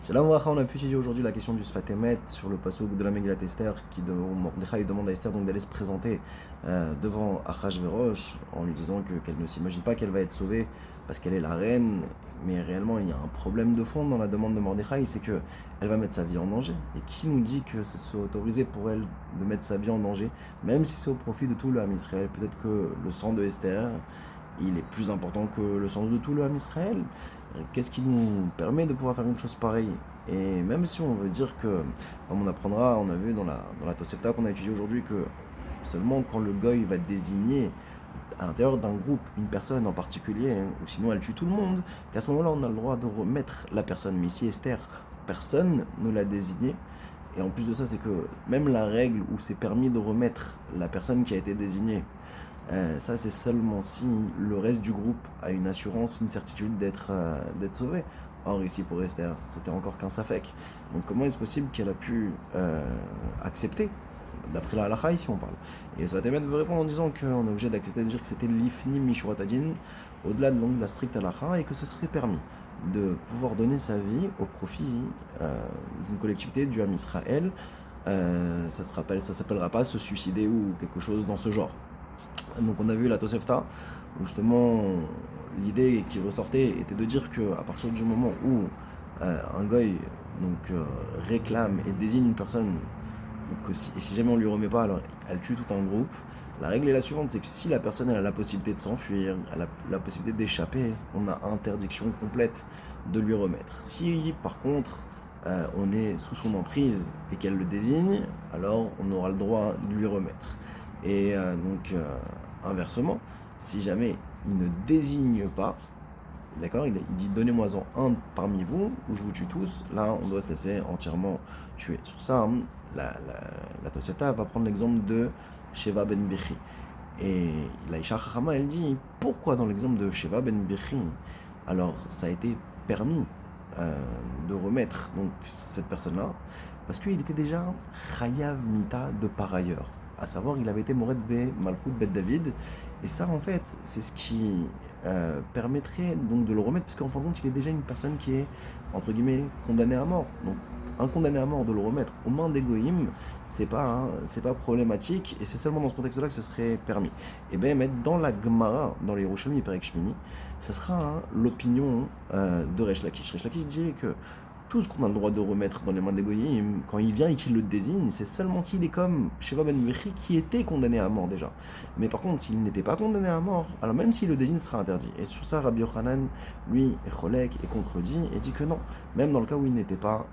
Shalom Bracha, on a pu étudier aujourd'hui la question du Sfat Emet sur le passouk de la Megillat Esther où Mordechai demande à Esther donc d'aller se présenter devant Achashverosh en lui disant qu'elle ne s'imagine pas qu'elle va être sauvée parce qu'elle est la reine, mais réellement il y a un problème de fond dans la demande de Mordechai, c'est que elle va mettre sa vie en danger. Et qui nous dit que ce soit autorisé pour elle de mettre sa vie en danger, même si c'est au profit de tout le Ham Israël? Peut-être que le sang de Esther il est plus important que le sens de tout le Ham Israël. Qu'est-ce qui nous permet de pouvoir faire une chose pareille? Et même si on veut dire que, comme on apprendra, on a vu dans la Tosefta qu'on a étudié aujourd'hui, que seulement quand le goy va désigner à l'intérieur d'un groupe une personne en particulier, ou sinon elle tue tout le monde, qu'à ce moment-là on a le droit de remettre la personne. Mais ici Esther, personne ne l'a désignée. Et en plus de ça, c'est que même la règle où c'est permis de remettre la personne qui a été désignée, ça c'est seulement si le reste du groupe a une assurance, une certitude d'être sauvé. Or ici pour Esther, c'était encore qu'un safek. Donc comment est-ce possible qu'elle a pu accepter? D'après la halakha ici on parle. Et Svatemet veut répondre en disant qu'on est obligé d'accepter de dire que c'était l'ifnim mishuratadin, au-delà de la stricte halakha, et que ce serait permis de pouvoir donner sa vie au profit d'une collectivité du Ham Israël. Ça s'appellera pas se suicider ou quelque chose dans ce genre. Donc on a vu la Tosefta, où justement l'idée qui ressortait était de dire qu'à partir du moment où un goy réclame et désigne une personne, et si jamais on lui remet pas, alors elle tue tout un groupe. La règle est la suivante, c'est que si la personne elle a la possibilité de s'enfuir, elle a la possibilité d'échapper, on a interdiction complète de lui remettre. Si par contre on est sous son emprise et qu'elle le désigne, alors on aura le droit de lui remettre. Et inversement, si jamais il ne désigne pas, d'accord, il dit donnez-moi-en un parmi vous, ou je vous tue tous, là on doit se laisser entièrement tuer. Sur ça, la Tosefta va prendre l'exemple de Sheva ben Bechi. Et la Isha Chachama, elle dit pourquoi dans l'exemple de Sheva ben Bechi, alors ça a été permis de remettre donc cette personne-là, parce qu'il était déjà Chayav Mita de par ailleurs. À savoir, il avait été Mored Be Malchut Bet David, et ça en fait, c'est ce qui permettrait donc de le remettre, parce qu'en fin de compte, il est déjà une personne qui est, entre guillemets, condamnée à mort. Donc, un condamné à mort, de le remettre aux mains des goïms, c'est pas problématique, et c'est seulement dans ce contexte-là que ce serait permis. Et bien, mettre dans la Gemara, dans les Yerushalmi et Perek Shmini, ça sera l'opinion de Resh Lakish. Resh Lakish dit que tout ce qu'on a le droit de remettre dans les mains des goyim, quand il vient et qu'il le désigne, c'est seulement s'il est comme Sheva ben Bechi qui était condamné à mort déjà. Mais par contre, s'il n'était pas condamné à mort, alors même s'il le désigne, ce sera interdit. Et sur ça, Rabbi Yochanan, lui, est cholek et contredit et dit que non. Même dans le cas où il n'était pas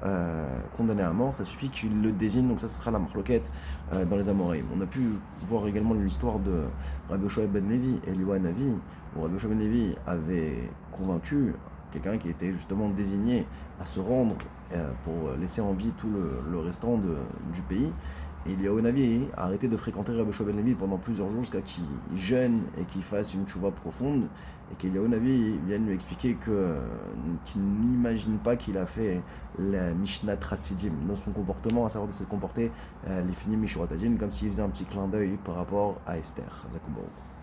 condamné à mort, ça suffit qu'il le désigne, donc ça, ce sera la marloquette dans les Amoraïm. On a pu voir également l'histoire de Rabbi Yoshua ben Levi et Liwa Navi, où Rabbi Yoshua ben Levi avait convaincu quelqu'un qui était justement désigné à se rendre pour laisser en vie tout le restant du pays. Et il y a Onavi a arrêté de fréquenter Rabbi Yoshua ben Levi pendant plusieurs jours jusqu'à qu'il jeûne et qu'il fasse une tchouva profonde. Et qu'Eliyahu Navi vienne lui expliquer qu'il n'imagine pas qu'il a fait la Mishnat Chassidim dans son comportement, à savoir de se comporter les finis Mishuratadin, comme s'il faisait un petit clin d'œil par rapport à Esther. Zakubaour.